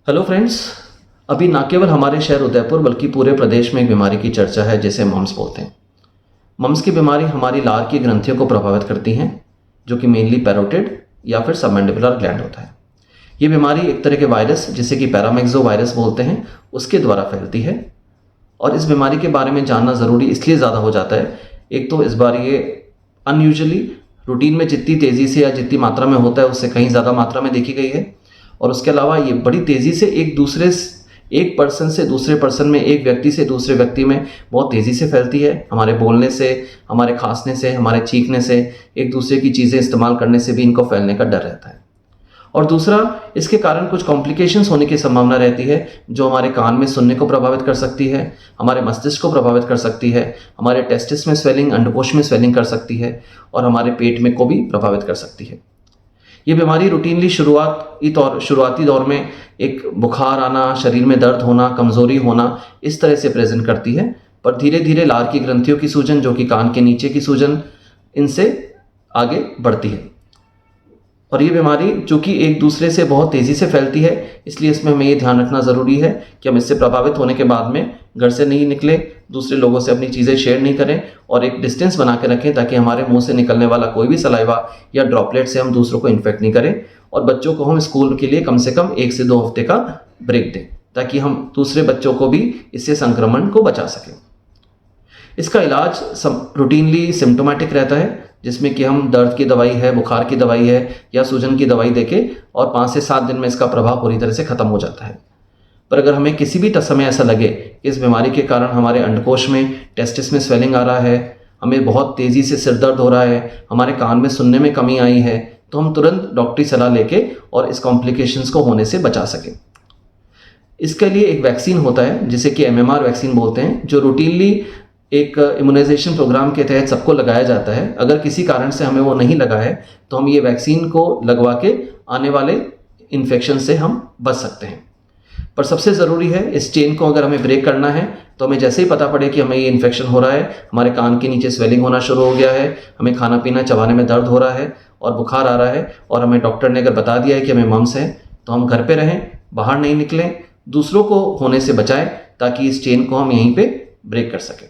Hello friends. अभी ना केवल हमारे शहर उदयपुर बल्कि पूरे प्रदेश में एक बीमारी की चर्चा है जिसे मम्स बोलते हैं। मम्स की बीमारी हमारी लार की ग्रंथियों को प्रभावित करती हैं, जो कि मेनली पैरोटिड या फिर सबमैंडिबुलर ग्लैंड होता है। ये बीमारी एक तरह के वायरस जिसे कि पैरामेक्सो वायरस बोलते हैं उसके द्वारा फैलती है। और इस बीमारी के बारे में जानना ज़रूरी इसलिए ज़्यादा हो जाता है, एक तो इस बार ये अनयूजुअली रूटीन में जितनी तेज़ी से या जितनी मात्रा में होता है उससे कहीं ज़्यादा मात्रा में देखी गई है। और उसके अलावा ये बड़ी तेज़ी से एक पर्सन से दूसरे पर्सन में, एक व्यक्ति से दूसरे व्यक्ति में बहुत तेज़ी से फैलती है। हमारे बोलने से, हमारे खांसने से, हमारे छींकने से, एक दूसरे की चीज़ें इस्तेमाल करने से भी इनको फैलने का डर रहता है। और दूसरा, इसके कारण कुछ कॉम्प्लिकेशंस होने की संभावना रहती है, जो हमारे कान में सुनने को प्रभावित कर सकती है, हमारे मस्तिष्क को प्रभावित कर सकती है, हमारे टेस्टिस में स्वेलिंग, अंडकोश में स्वेलिंग कर सकती है और हमारे पेट में को भी प्रभावित कर सकती है। ये बीमारी रूटीनली शुरुआती दौर में एक बुखार आना, शरीर में दर्द होना, कमज़ोरी होना, इस तरह से प्रेजेंट करती है। पर धीरे धीरे लार की ग्रंथियों की सूजन, जो कि कान के नीचे की सूजन, इनसे आगे बढ़ती है। और ये बीमारी चूँकि एक दूसरे से बहुत तेज़ी से फैलती है, इसलिए इसमें हमें ये ध्यान रखना ज़रूरी है कि हम इससे प्रभावित होने के बाद में घर से नहीं निकलें, दूसरे लोगों से अपनी चीज़ें शेयर नहीं करें और एक डिस्टेंस बना के रखें, ताकि हमारे मुंह से निकलने वाला कोई भी सलाइवा या ड्रॉपलेट से हम दूसरों को इन्फेक्ट नहीं करें। और बच्चों को हम स्कूल के लिए कम से कम 1 से 2 हफ्ते का ब्रेक दें, ताकि हम दूसरे बच्चों को भी इससे संक्रमण को बचा सकें। इसका इलाज रूटीनली सिम्टोमेटिक रहता है, जिसमें कि हम दर्द की दवाई है, बुखार की दवाई है या सूजन की दवाई देके और 5 से 7 दिन में इसका प्रभाव पूरी तरह से ख़त्म हो जाता है। पर अगर हमें किसी भी समय ऐसा लगे कि इस बीमारी के कारण हमारे अंडकोश में, टेस्टिस में स्वेलिंग आ रहा है, हमें बहुत तेज़ी से सिर दर्द हो रहा है, हमारे कान में सुनने में कमी आई है, तो हम तुरंत डॉक्टरी सलाह लेके और इस कॉम्प्लिकेशंस को होने से बचा सकें। इसके लिए एक वैक्सीन होता है जिसे कि MMR वैक्सीन बोलते हैं, जो रूटीनली एक इम्यूनाइजेशन प्रोग्राम के तहत सबको लगाया जाता है। अगर किसी कारण से हमें वो नहीं लगा है तो हम ये वैक्सीन को लगवा के आने वाले इन्फेक्शन से हम बच सकते हैं। पर सबसे ज़रूरी है, इस चेन को अगर हमें ब्रेक करना है तो हमें जैसे ही पता पड़े कि हमें ये इन्फेक्शन हो रहा है, हमारे कान के नीचे स्वेलिंग होना शुरू हो गया है, हमें खाना पीना चबाने में दर्द हो रहा है और बुखार आ रहा है, और हमें डॉक्टर ने अगर बता दिया है कि हमें मम्स है, तो हम घर पे रहें, बाहर नहीं निकलें, दूसरों को होने से बचाएं, ताकि इस चेन को हम यहीं पे ब्रेक कर सकें।